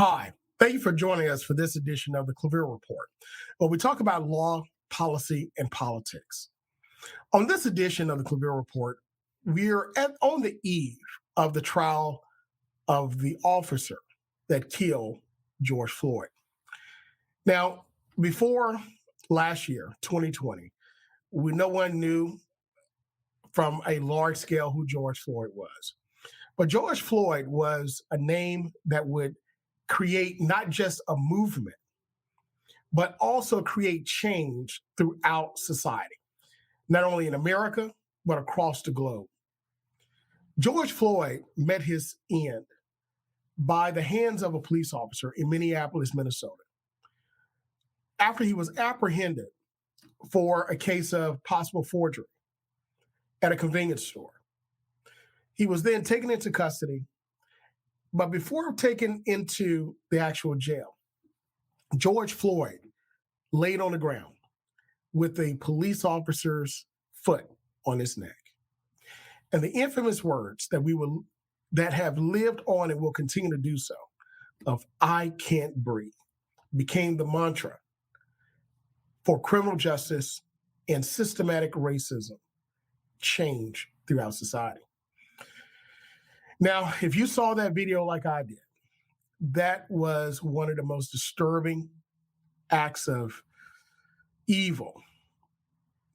Hi, thank you for joining us for this edition of the Claville Report, where we talk about law, policy, and politics. On this edition of the Claville Report, on the eve of the trial of the officer that killed George Floyd. Now, before last year, 2020, no one knew from a large scale who George Floyd was. But George Floyd was a name that would create not just a movement, but also create change throughout society, not only in America, but across the globe. George Floyd met his end by the hands of a police officer in Minneapolis, Minnesota, after he was apprehended for a case of possible forgery at a convenience store. He was then taken into custody, but before taken into the actual jail, George Floyd laid on the ground with a police officer's foot on his neck. And the infamous words that have lived on and will continue to do so of "I can't breathe" became the mantra for criminal justice and systematic racism change throughout society. Now, if you saw that video like I did, that was one of the most disturbing acts of evil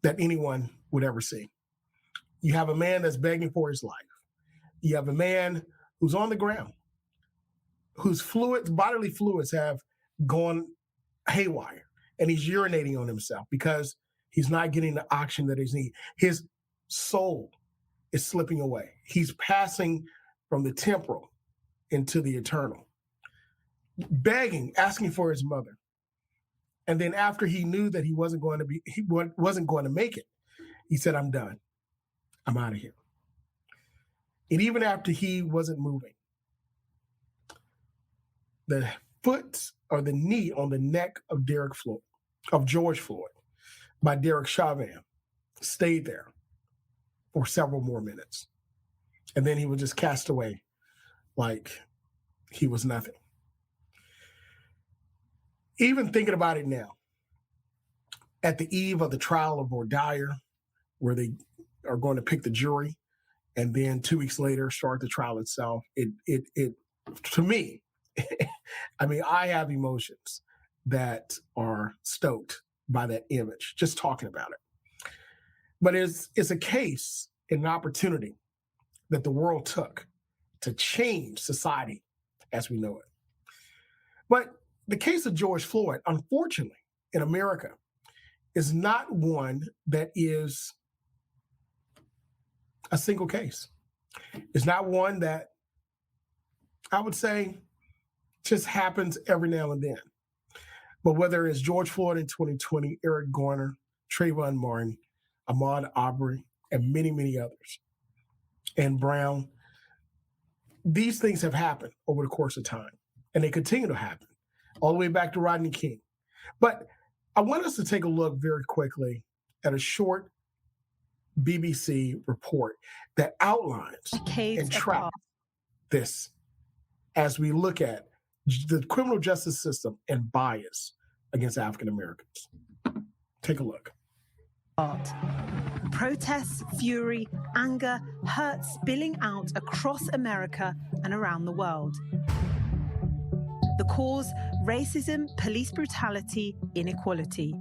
that anyone would ever see. You have a man that's begging for his life. You have a man who's on the ground, whose bodily fluids have gone haywire, and he's urinating on himself because he's not getting the oxygen that he needs. His soul is slipping away. He's passing from the temporal into the eternal, begging, asking for his mother. And then after he knew that he wasn't going to make it, he said, "I'm done. I'm out of here." And even after he wasn't moving, the foot or the knee on the neck of George Floyd by Derek Chauvin stayed there for several more minutes. And then he was just cast away like he was nothing. Even thinking about it now, at the eve of the trial of Dyer, where they are going to pick the jury, and then 2 weeks later start the trial itself, it to me, I mean, I have emotions that are stoked by that image, just talking about it. But it's a case, an opportunity that the world took to change society as we know it. But the case of George Floyd, unfortunately, in America, is not one that is a single case. It's not one that I would say just happens every now and then. But whether it's George Floyd in 2020, Eric Garner, Trayvon Martin, Ahmaud Arbery, and many, many others, and Brown, these things have happened over the course of time, and they continue to happen all the way back to Rodney King. But I want us to take a look very quickly at a short BBC report that outlines and tracks this as we look at the criminal justice system and bias against African Americans. Take a look. Protests, fury, anger, hurt spilling out across America and around the world. The cause: racism, police brutality, inequality.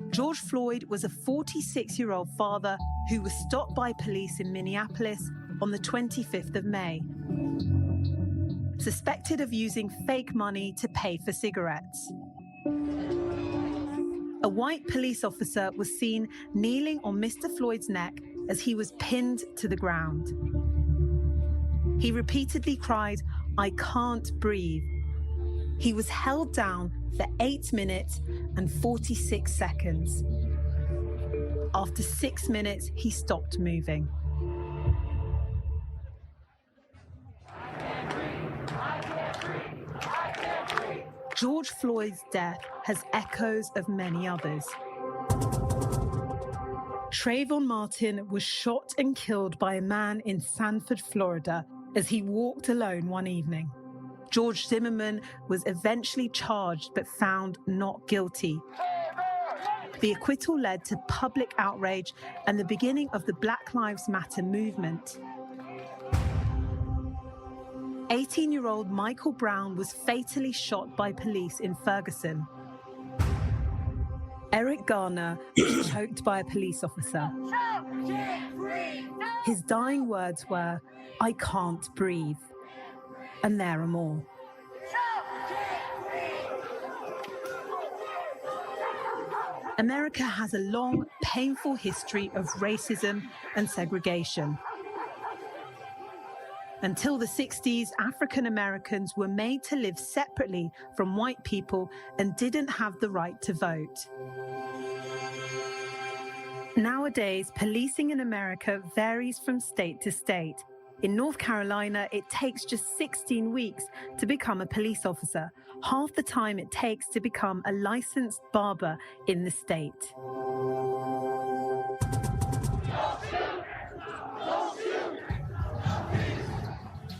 George Floyd was a 46-year-old father who was stopped by police in Minneapolis on the 25th of May, suspected of using fake money to pay for cigarettes. A white police officer was seen kneeling on Mr. Floyd's neck as he was pinned to the ground. He repeatedly cried, "I can't breathe." He was held down for 8 minutes and 46 seconds. After 6 minutes, he stopped moving. George Floyd's death has echoes of many others. Trayvon Martin was shot and killed by a man in Sanford, Florida, as he walked alone one evening. George Zimmerman was eventually charged but found not guilty. The acquittal led to public outrage and the beginning of the Black Lives Matter movement. 18-year-old Michael Brown was fatally shot by police in Ferguson. Eric Garner was choked by a police officer. His dying words were, "I can't breathe." And there are more. America has a long, painful history of racism and segregation. Until the 60s, African Americans were made to live separately from white people and didn't have the right to vote. Nowadays, policing in America varies from state to state. In North Carolina, it takes just 16 weeks to become a police officer, half the time it takes to become a licensed barber in the state.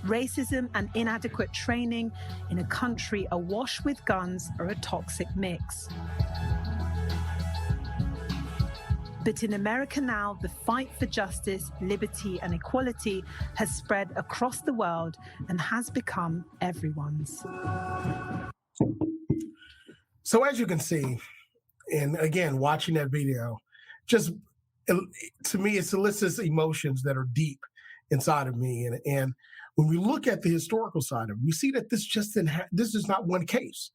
Racism and inadequate training in a country awash with guns are a toxic mix. But in America now, the fight for justice, liberty, and equality has spread across the world and has become everyone's. So as you can see, and again, watching that video, just to me, it solicits emotions that are deep inside of me. And when we look at the historical side of it, we see that this is not one case.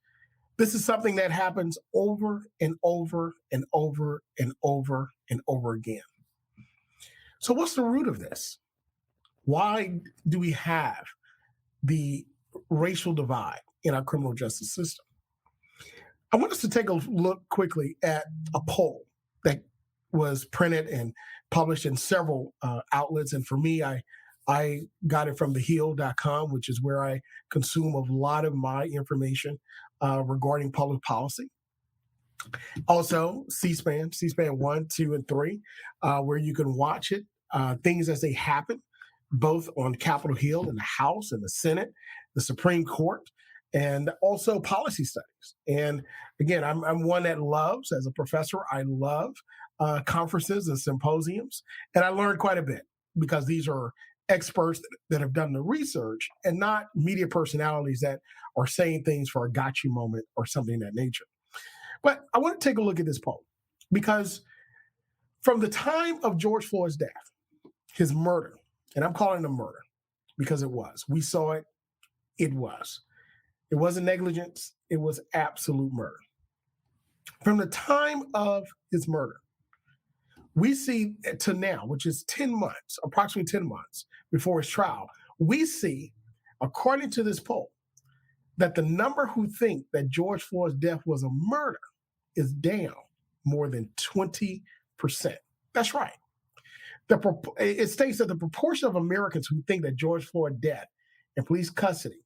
This is something that happens over and over and over and over and over again. So what's the root of this? Why do we have the racial divide in our criminal justice system? I want us to take a look quickly at a poll that was printed and published in several outlets. And for me, I got it from thehill.com, which is where I consume a lot of my information regarding public policy. Also, C-SPAN 1, 2, and 3, where you can watch it, things as they happen, both on Capitol Hill, in the House, and the Senate, the Supreme Court, and also policy studies. And again, I'm one that loves, as a professor, I love conferences and symposiums, and I learned quite a bit because these are experts that have done the research and not media personalities that are saying things for a gotcha moment or something of that nature. But I want to take a look at this poll because from the time of George Floyd's death, his murder, and I'm calling it a murder because it was. We saw it. It was. It wasn't negligence. It was absolute murder. From the time of his murder, we see to now, which is 10 months, approximately 10 months before his trial, we see, according to this poll, that the number who think that George Floyd's death was a murder is down more than 20%. That's right. It states that the proportion of Americans who think that George Floyd's death in police custody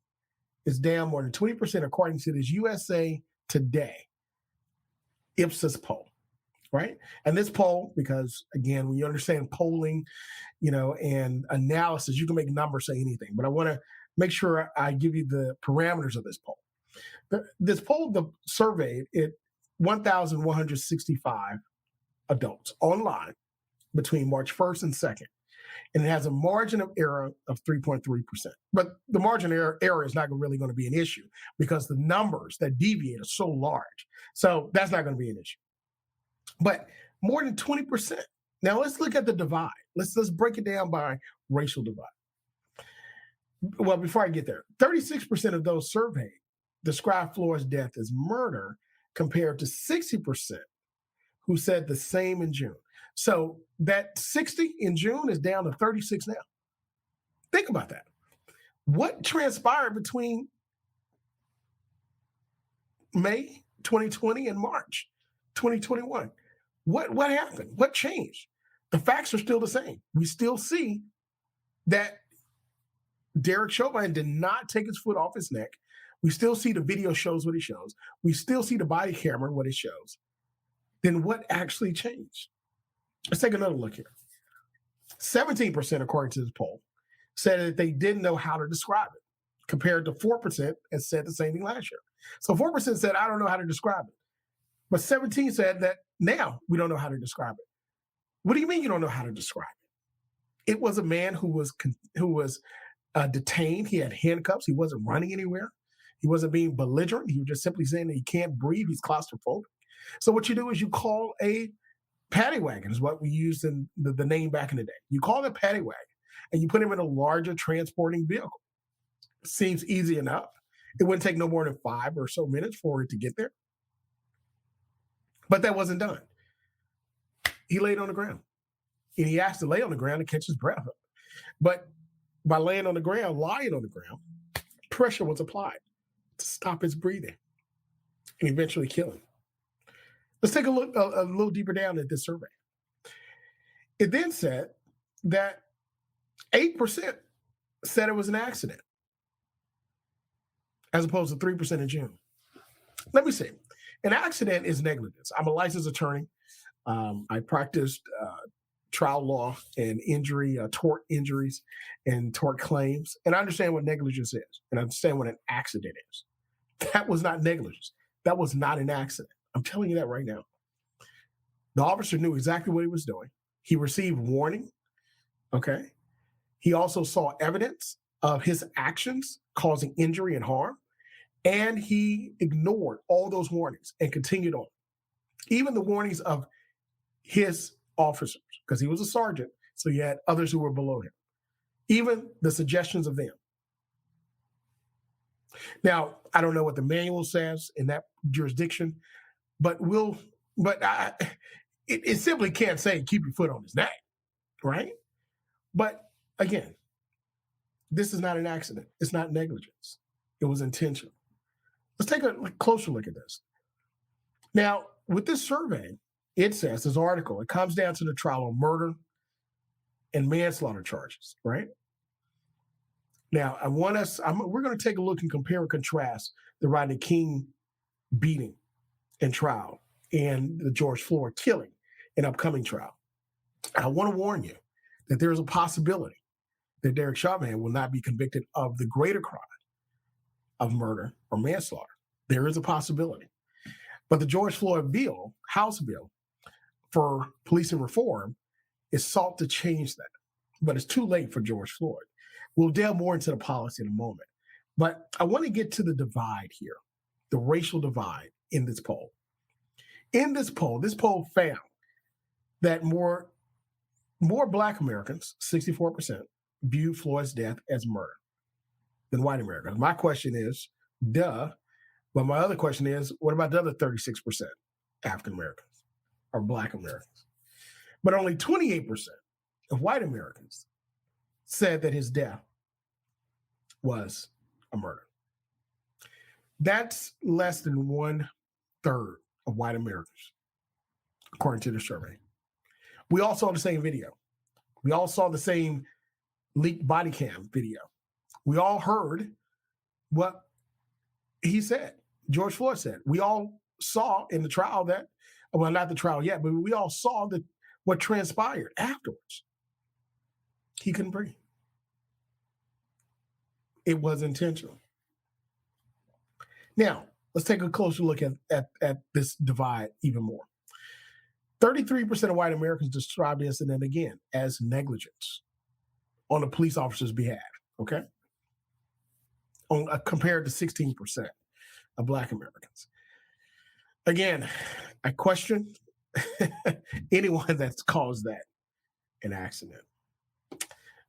is down more than 20%, according to this USA Today Ipsos poll. Right? And this poll, because again, when you understand polling, and analysis, you can make numbers say anything. But I want to make sure I give you the parameters of this poll. This poll surveyed 1,165 adults online between March 1st and 2nd. And it has a margin of error of 3.3%. But the margin of error is not really going to be an issue because the numbers that deviate are so large. So that's not going to be an issue. But more than 20%. Now let's look at the divide. Let's break it down by racial divide. Well, before I get there, 36% of those surveyed described Floyd's death as murder compared to 60% who said the same in June. So that 60 in June is down to 36 now. Think about that. What transpired between May 2020 and March 2021? What happened? What changed? The facts are still the same. We still see that Derek Chauvin did not take his foot off his neck. We still see the video shows what it shows. We still see the body camera what it shows. Then what actually changed? Let's take another look here. 17%, according to this poll, said that they didn't know how to describe it, compared to 4% and said the same thing last year. So 4% said, I don't know how to describe it. But 17 said that now we don't know how to describe it. What do you mean you don't know how to describe it? It was a man who was detained. He had handcuffs. He wasn't running anywhere. He wasn't being belligerent. He was just simply saying that he can't breathe. He's claustrophobic. So what you do is you call a paddy wagon, is what we used in the name back in the day. You call it a paddy wagon, and you put him in a larger transporting vehicle. Seems easy enough. It wouldn't take no more than 5 or so minutes for it to get there. But that wasn't done. He laid on the ground. And he asked to lay on the ground to catch his breath. But by laying on the ground, lying on the ground, pressure was applied to stop his breathing and eventually kill him. Let's take a look a little deeper down at this survey. It then said that 8% said it was an accident, as opposed to 3% in June. Let me see. An accident is negligence. I'm a licensed attorney. I practiced trial law and tort injuries and tort claims. And I understand what negligence is, and I understand what an accident is. That was not negligence. That was not an accident. I'm telling you that right now. The officer knew exactly what he was doing. He received warning, okay? He also saw evidence of his actions causing injury and harm, and he ignored all those warnings and continued on. Even the warnings of his officers, because he was a sergeant, so he had others who were below him. Even the suggestions of them. Now, I don't know what the manual says in that jurisdiction, but it simply can't say keep your foot on his neck, right? But again, this is not an accident. It's not negligence. It was intentional. Let's take a closer look at this. Now, with this survey, it says, this article, it comes down to the trial of murder and manslaughter charges, right? Now, we're going to take a look and compare and contrast the Rodney King beating and trial and the George Floyd killing and upcoming trial. I want to warn you that there is a possibility that Derek Chauvin will not be convicted of the greater crime of murder or manslaughter. There is a possibility. But the George Floyd bill, House bill for policing reform, is sought to change that. But it's too late for George Floyd. We'll delve more into the policy in a moment. But I want to get to the divide here, the racial divide in this poll. In this poll found that more Black Americans, 64%, view Floyd's death as murder than white Americans. My question is, duh. But my other question is, what about the other 36% African Americans or Black Americans? But only 28% of white Americans said that his death was a murder. That's less than 1/3 of white Americans, according to the survey. We all saw the same video. We all saw the same leaked body cam video. We all heard what he said, George Floyd said. We all saw in the trial that, well, not the trial yet, but we all saw what transpired afterwards. He couldn't breathe. It was intentional. Now, let's take a closer look at this divide even more. 33% of white Americans describe the incident again as negligence on a police officer's behalf, okay? Compared to 16% of Black Americans. Again, I question anyone that's caused that an accident.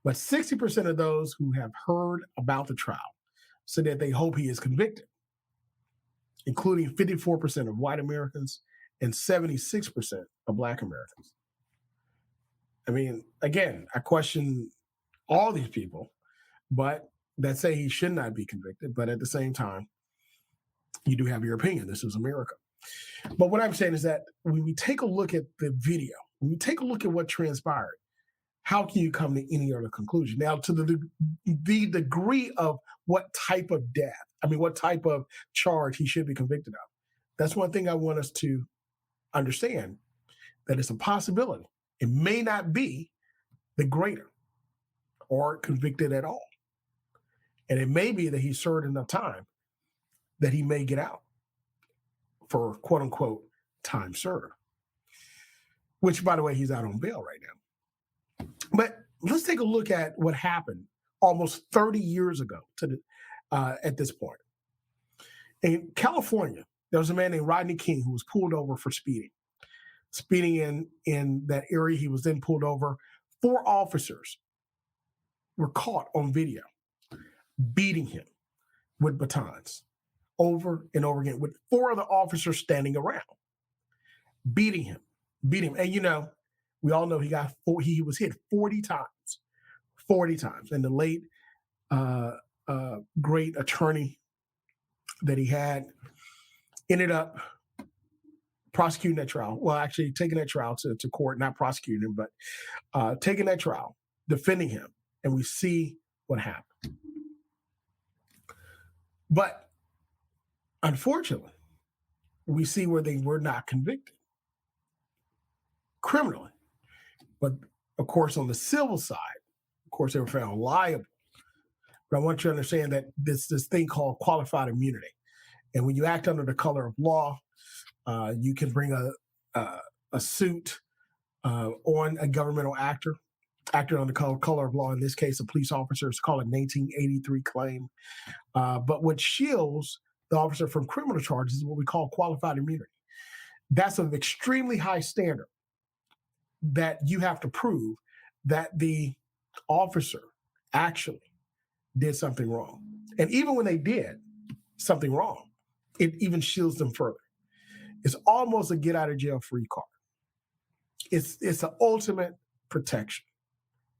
But 60% of those who have heard about the trial said that they hope he is convicted, including 54% of white Americans and 76% of Black Americans. I mean, again, I question all these people, but that say he should not be convicted. But at the same time, you do have your opinion. This is America. But what I'm saying is that when we take a look at the video, when we take a look at what transpired, how can you come to any other conclusion? Now, to the degree of what type of death, what type of charge he should be convicted of, that's one thing I want us to understand, that it's a possibility. It may not be the greater or convicted at all. And it may be that he served enough time that he may get out for quote unquote time served, which, by the way, he's out on bail right now. But let's take a look at what happened almost 30 years ago at this point. In California, there was a man named Rodney King who was pulled over for speeding in that area. He was then pulled over. 4 officers were caught on video beating him with batons over and over again, with 4 other officers standing around, beating him. And, we all know he was hit 40 times. 40 times. And the late, great attorney that he had ended up prosecuting that trial. Well, actually taking that trial to court, not prosecuting him, but taking that trial, defending him. And we see what happened. But unfortunately, we see where they were not convicted criminally. But of course, on the civil side, of course, they were found liable. But I want you to understand that this thing called qualified immunity. And when you act under the color of law, you can bring a suit on a governmental actor, acting on the color of law. In this case, a police officer. It's called a 1983 claim. But what shields the officer from criminal charges is what we call qualified immunity. That's an extremely high standard that you have to prove that the officer actually did something wrong. And even when they did something wrong, it even shields them further. It's almost a get out of jail free card. It's the ultimate protection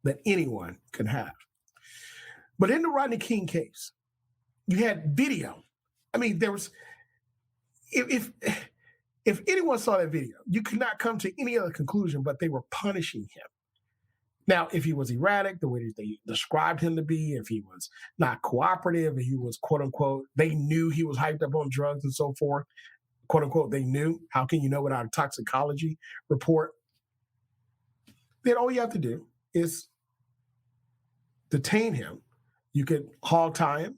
that anyone can have. But in the Rodney King case, you had video. I mean, there was, if anyone saw that video, you could not come to any other conclusion, but they were punishing him. Now, if he was erratic, the way that they described him to be, if he was not cooperative, if he was, quote unquote, they knew he was hyped up on drugs and so forth, quote unquote, they knew. How can you know without a toxicology report? Then all you have to do is detain him. You could hog tie him.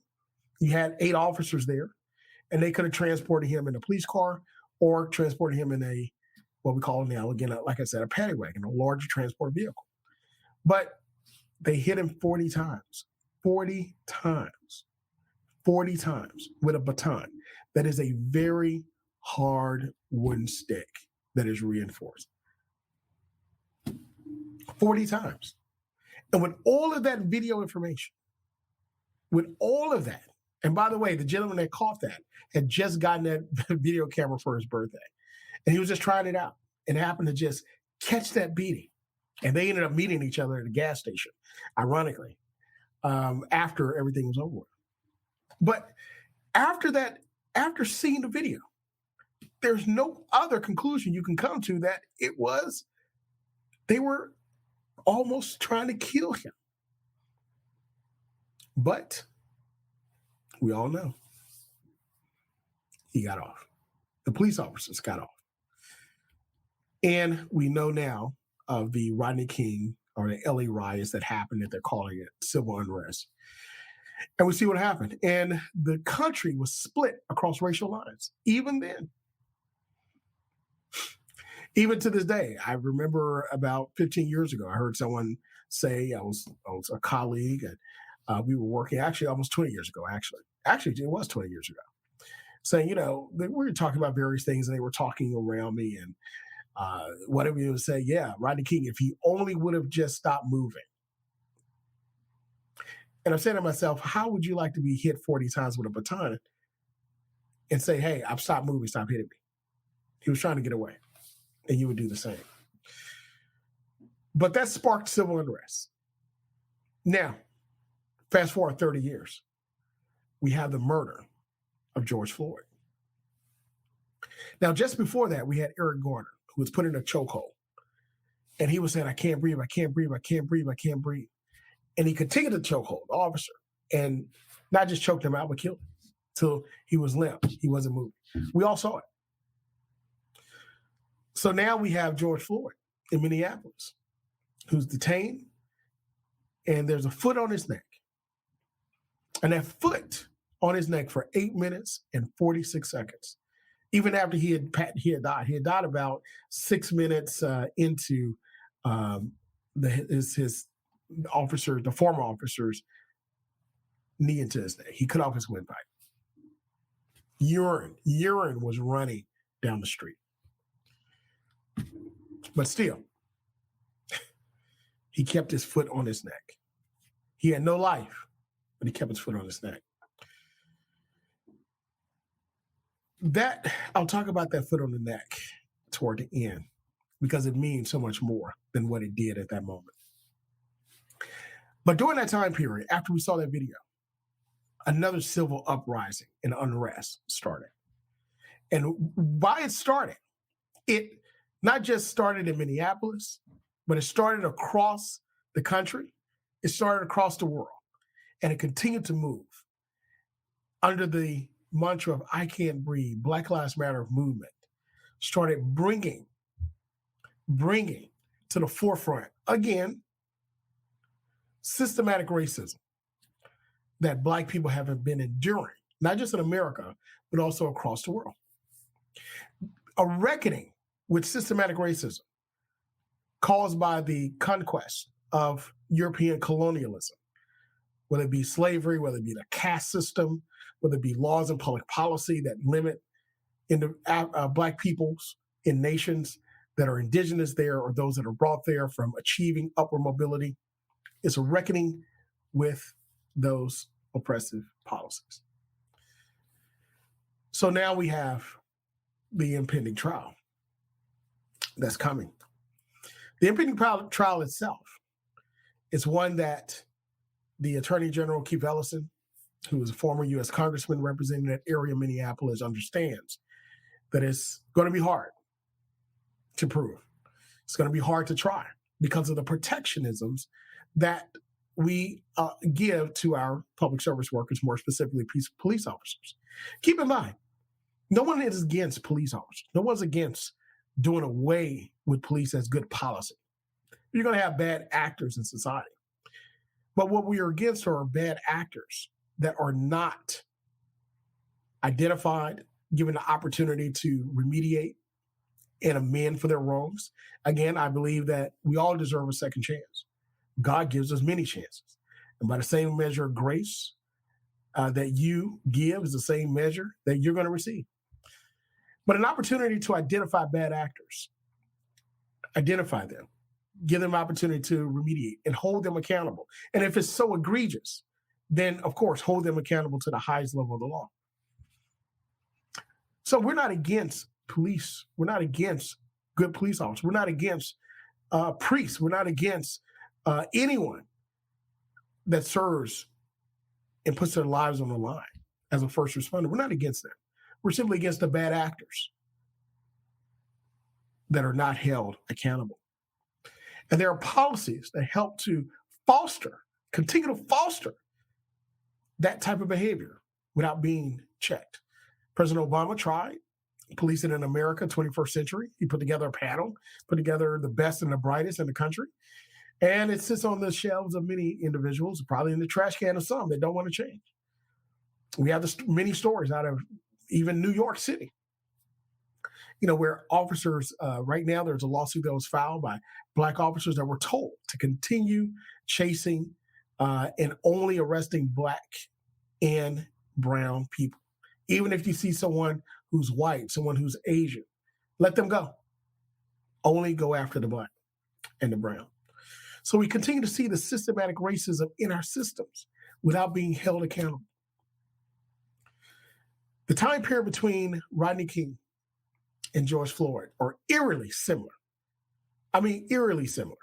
You had 8 officers there, and they could have transported him in a police car or transported him in what we call now, again, like I said, a paddy wagon, a larger transport vehicle. But they hit him 40 times, 40 times, 40 times with a baton. That is a very hard wooden stick that is reinforced. 40 times. And with all of that video information, with all of that, and by the way, the gentleman that caught that had just gotten that video camera for his birthday. And he was just trying it out and happened to just catch that beating. And they ended up meeting each other at a gas station, ironically, after everything was over with. But after that, after seeing the video, there's no other conclusion you can come to that they were almost trying to kill him. But we all know he got off. The police officers got off. And we know now of the Rodney King or the LA riots that happened, that they're calling it civil unrest. And we see what happened. And the country was split across racial lines, even then. Even to this day, I remember about 15 years ago, I heard someone say, I was a colleague, and we were working, actually almost 20 years ago, actually it was 20 years ago, saying, we were talking about various things, and they were talking around me, and whatever you would say, yeah, Rodney King, if he only would have just stopped moving. And I'm saying to myself, how would you like to be hit 40 times with a baton and say, hey, I've stopped moving, stop hitting me? He was trying to get away, and you would do the same. But that sparked civil unrest. Now, fast forward 30 years, we have the murder of George Floyd. Now, just before that, we had Eric Garner, who was put in a chokehold. And he was saying, I can't breathe, I can't breathe, I can't breathe, I can't breathe. And he continued to chokehold the officer, and not just choked him out, but killed him till he was limp. He wasn't moving. We all saw it. So now we have George Floyd in Minneapolis, who's detained. and there's a foot on his neck. And that foot on his neck for 8 minutes and 46 seconds. Even after he had died. He had died about 6 minutes into his officer, the former officer's knee into his neck. He cut off his windpipe. Urine was running down the street. But still, he kept his foot on his neck. He had no life, but he kept his foot on his neck. I'll talk about that foot on the neck toward the end because it means so much more than what it did at that moment. But during that time period, after we saw that video, another civil uprising and unrest started. And why it started, it not just started in Minneapolis, but it started across the country. It started across the world. And it continued to move under the mantra of I Can't Breathe, Black Lives Matter movement, started bringing to the forefront, again, systematic racism that Black people have been enduring, not just in America, but also across the world. A reckoning with systematic racism caused by the conquest of European colonialism, whether it be slavery, whether it be the caste system, whether it be laws and public policy that limit Black peoples in nations that are indigenous there or those that are brought there from achieving upward mobility. It's a reckoning with those oppressive policies. So now we have the impending trial that's coming. The impending trial itself is one that the Attorney General, Keith Ellison, who is a former U.S. Congressman representing that area of Minneapolis, understands that it's going to be hard to prove. It's going to be hard to try because of the protectionisms that we give to our public service workers, more specifically police officers. Keep in mind, no one is against police officers. No one's against doing away with police as good policy. You're going to have bad actors in society. But what we are against are bad actors that are not identified, given the opportunity to remediate and amend for their wrongs. Again, I believe that we all deserve a second chance. God gives us many chances. And by the same measure of grace that you give is the same measure that you're going to receive. But an opportunity to identify bad actors, identify them, give them opportunity to remediate and hold them accountable. And if it's so egregious, then of course, hold them accountable to the highest level of the law. So we're not against police. We're not against good police officers. We're not against priests. We're not against anyone that serves and puts their lives on the line as a first responder. We're not against them. We're simply against the bad actors that are not held accountable. And there are policies that help to continue to foster that type of behavior without being checked. President Obama tried Policing in America, 21st Century. He put together a panel, put together the best and the brightest in the country. And it sits on the shelves of many individuals, probably in the trash can of some that don't want to change. We have many stories out of even New York City, where officers, right now there's a lawsuit that was filed by Black officers that were told to continue chasing and only arresting Black and brown people. Even if you see someone who's white, someone who's Asian, let them go. Only go after the Black and the brown. So we continue to see the systematic racism in our systems without being held accountable. The time period between Rodney King and George Floyd are eerily similar. Eerily similar.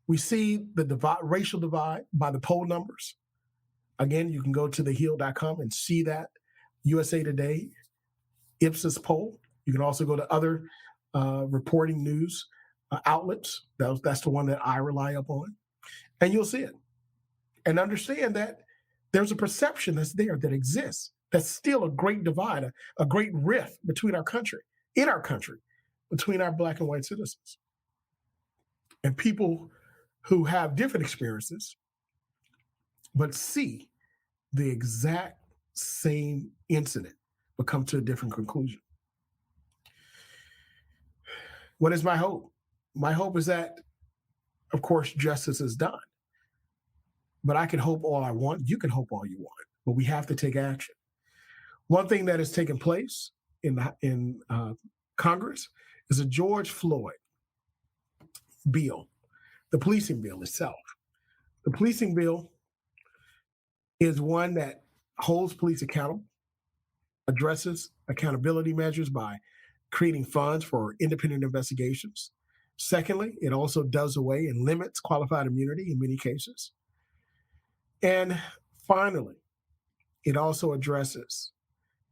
We see the racial divide by the poll numbers. Again, you can go to thehill.com and see that. USA Today, Ipsos poll. You can also go to other reporting news outlets. That's the one that I rely upon. And you'll see it. And understand that there's a perception that's there, that exists. That's still a great divide, a great rift between our country, between our Black and white citizens. And people who have different experiences, but see the exact same incident, but come to a different conclusion. What is my hope? My hope is that, of course, justice is done. But I can hope all I want. You can hope all you want. But we have to take action. One thing that has taken place in Congress is a George Floyd bill, the policing bill itself. The policing bill is one that holds police accountable, addresses accountability measures by creating funds for independent investigations. Secondly, it also does away and limits qualified immunity in many cases. And finally, it also addresses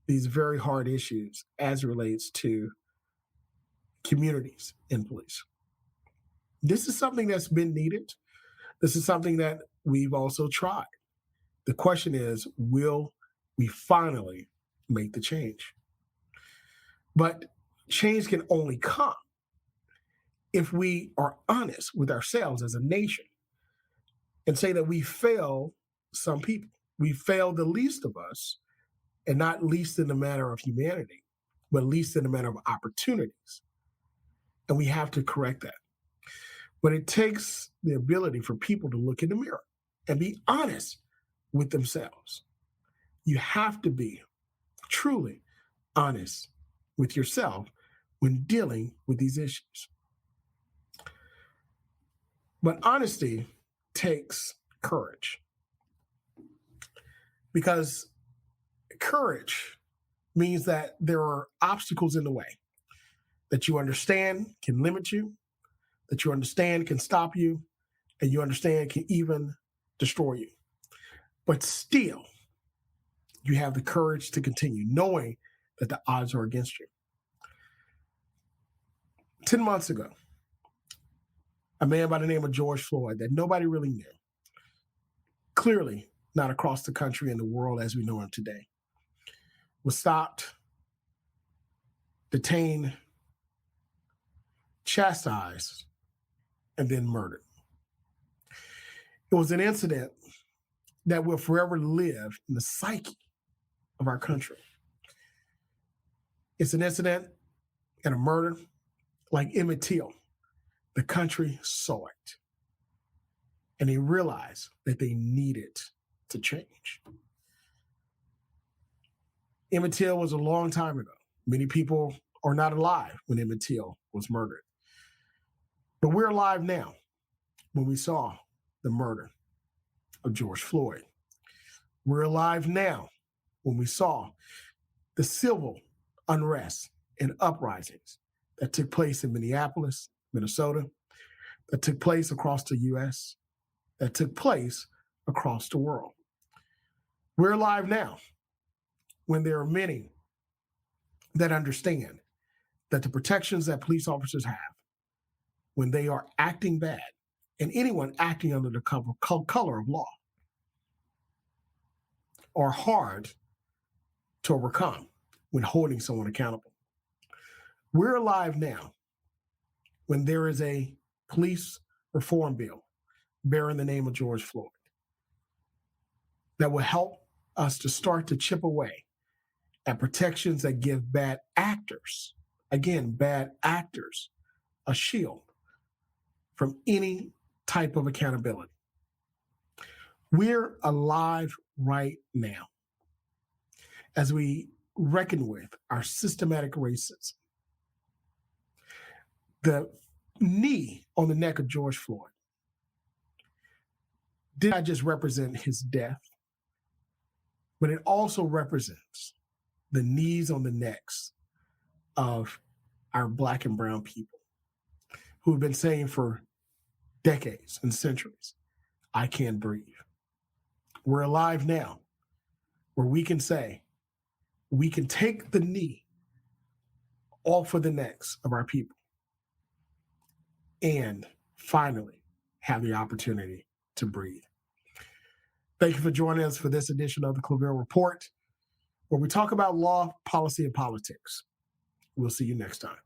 these very hard issues as it relates to communities in police. This is something that's been needed. This is something that we've also tried. The question is, will we finally make the change? But change can only come if we are honest with ourselves as a nation and say that we fail some people. We fail the least of us, and not least in the matter of humanity, but least in the matter of opportunities. And we have to correct that. But it takes the ability for people to look in the mirror and be honest with themselves. You have to be truly honest with yourself when dealing with these issues. But honesty takes courage, because courage means that there are obstacles in the way that you understand can limit you, that you understand can stop you, and you understand can even destroy you. But still, you have the courage to continue, knowing that the odds are against you. 10 months ago, a man by the name of George Floyd that nobody really knew, clearly not across the country and the world as we know him today, was stopped, detained, chastised, and then murdered. It was an incident that will forever live in the psyche of our country. It's an incident and a murder like Emmett Till. The country saw it, and they realized that they needed to change. Emmett Till was a long time ago. Many people are not alive when Emmett Till was murdered. But we're alive now when we saw the murder of George Floyd. We're alive now when we saw the civil unrest and uprisings that took place in Minneapolis, Minnesota, that took place across the U.S., that took place across the world. We're alive now when there are many that understand that the protections that police officers have when they are acting bad, and anyone acting under the color of law, are hard to overcome when holding someone accountable. We're alive now when there is a police reform bill bearing the name of George Floyd that will help us to start to chip away at protections that give bad actors, again, bad actors, a shield from any type of accountability. We're alive right now as we reckon with our systematic racism. The knee on the neck of George Floyd did not just represent his death, but it also represents the knees on the necks of our Black and brown people who have been saying for decades and centuries, I can't breathe. We're alive now where we can say, we can take the knee off of the necks of our people and finally have the opportunity to breathe. Thank you for joining us for this edition of the Claville Report, where we talk about law, policy, and politics. We'll see you next time.